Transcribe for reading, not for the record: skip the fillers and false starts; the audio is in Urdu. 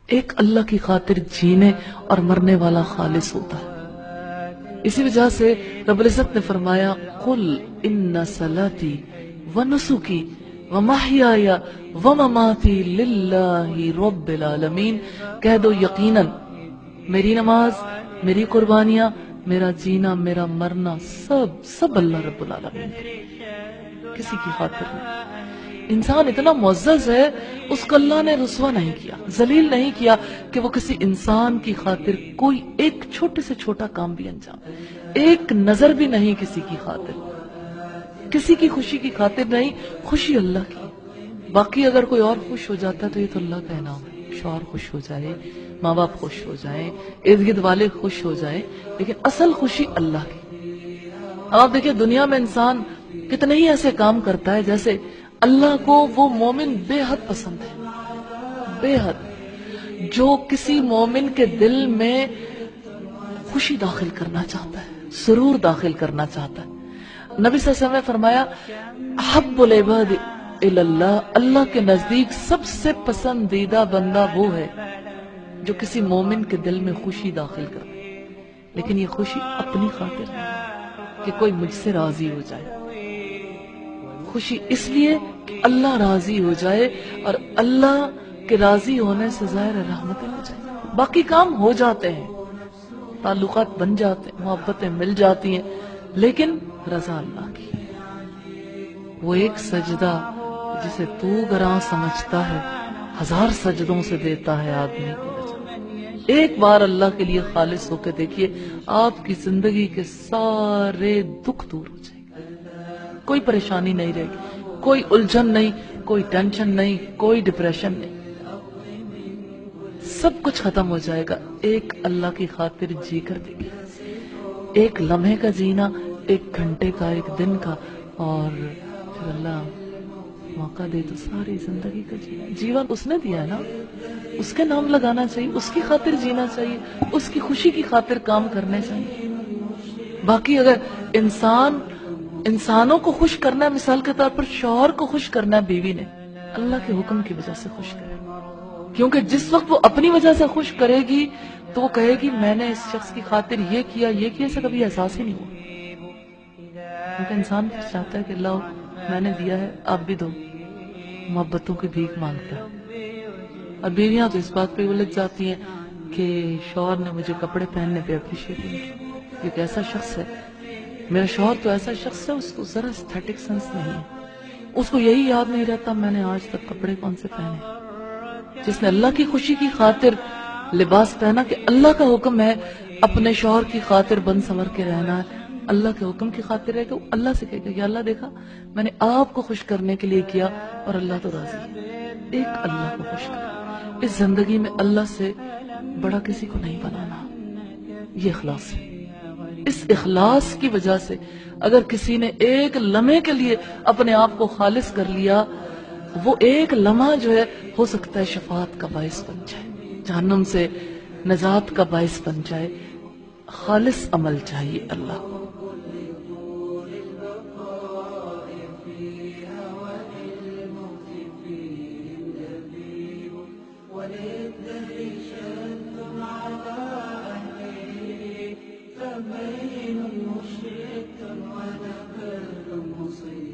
ایک اللہ کی خاطر جینے اور مرنے والا خالص ہوتا ہے. اسی وجہ سے رب العزت نے فرمایا قل ان صلاتی ونسکی ومحیایا ومماتی للہ رب العالمین. کہہ دو یقیناً میری نماز، میری قربانیاں، میرا جینا، میرا مرنا سب اللہ رب العالمین کے، کسی کی خاطر نہیں. انسان اتنا معزز ہے، اس کو اللہ نے رسوا نہیں کیا، ذلیل نہیں کیا کہ وہ کسی انسان کی خاطر کوئی ایک چھوٹے سے چھوٹا کام بھی انجام، ایک نظر بھی نہیں کسی کی خاطر، کسی کی خوشی کی خاطر نہیں. خوشی اللہ کی. باقی اگر کوئی اور خوش ہو جاتا ہے تو یہ تو اللہ کا انعام ہے. شوہر خوش ہو جائے، ماں باپ خوش ہو جائیں، ارد گرد والے خوش ہو جائیں، لیکن اصل خوشی اللہ کی. اب آپ دیکھیں دنیا میں انسان کتنے ہی ایسے کام کرتا ہے جیسے اللہ کو وہ مومن بے حد پسند ہے، بے حد، جو کسی مومن کے دل میں خوشی داخل کرنا چاہتا ہے، سرور داخل کرنا چاہتا ہے. نبی صلی اللہ علیہ وسلم نے فرمایا حب العباد الی اللہ، اللہ کے نزدیک سب سے پسندیدہ بندہ وہ ہے جو کسی مومن کے دل میں خوشی داخل کرے، لیکن یہ خوشی اپنی خاطر نہیں کہ کوئی مجھ سے راضی ہو جائے. خوشی اس لیے کہ اللہ راضی ہو جائے، اور اللہ کے راضی ہونے سے ظاہر رحمتیں ہو جائیں. باقی کام ہو جاتے ہیں، تعلقات بن جاتے ہیں، محبتیں مل جاتی ہیں، لیکن رضا اللہ کی. وہ ایک سجدہ جسے تو گراں سمجھتا ہے، ہزار سجدوں سے دیتا ہے آدمی کو بچا. ایک بار اللہ کے لیے خالص ہو کے دیکھیے، آپ کی زندگی کے سارے دکھ دور ہو جائیں گے، کوئی پریشانی نہیں رہے گی، کوئی الجھن نہیں، کوئی ٹینشن نہیں، کوئی ڈپریشن نہیں، سب کچھ ختم ہو جائے گا. ایک اللہ کی خاطر جی کر دیکھیے، ایک لمحے کا جینا، ایک گھنٹے کا، ایک دن کا، اور پھر اللہ موقع دے تو ساری زندگی کا جینا. جیون اس نے دیا ہے نا، اس کے نام لگانا چاہیے، اس کی خاطر جینا چاہیے، اس کی خوشی کی خاطر کام کرنے چاہیے. باقی اگر انسانوں کو خوش کرنا ہے، مثال کے طور پر شوہر کو خوش کرنا ہے بیوی نے، اللہ کے حکم کی وجہ سے خوش کرے، کیونکہ جس وقت وہ اپنی وجہ سے خوش کرے گی تو وہ کہے گی میں نے اس شخص کی خاطر یہ کیا، اسے کبھی احساس ہی نہیں ہوا. کیونکہ انسان پھر چاہتا ہے کہ لاؤ میں نے دیا ہے آپ بھی دو، محبتوں کی بھیک مانگتا ہے. اور بیویاں تو اس بات پہ الجھ جاتی ہیں کہ شوہر نے مجھے کپڑے پہننے پہ اپریشیٹ نہیں کیا، یہ ایک ایسا شخص ہے، میرا شوہر تو ایسا شخص ہے اس کو ذرا اسٹیٹک سینس نہیں ہے، اس کو یہی یاد نہیں رہتا میں نے آج تک کپڑے کون سے پہنے. جس نے اللہ کی خوشی کی خاطر لباس پہنا کہ اللہ کا حکم ہے اپنے شوہر کی خاطر بن سنور کے رہنا ہے، اللہ کے حکم کی خاطر ہے کہ اللہ سے کہے گا یا اللہ دیکھا میں نے آپ کو خوش کرنے کے لیے کیا اور اللہ تو راضی ہے. ایک اللہ کو خوش کر، اس زندگی میں اللہ سے بڑا کسی کو نہیں بنانا. یہ اخلاص ہے. اس اخلاص کی وجہ سے اگر کسی نے ایک لمحے کے لیے اپنے آپ کو خالص کر لیا، وہ ایک لمحہ جو ہے ہو سکتا ہے شفاعت کا باعث بن جائے، جہنم سے نجات کا باعث بن جائے. خالص عمل چاہیے اللہ کو. فبين مشرق ونبات مصيب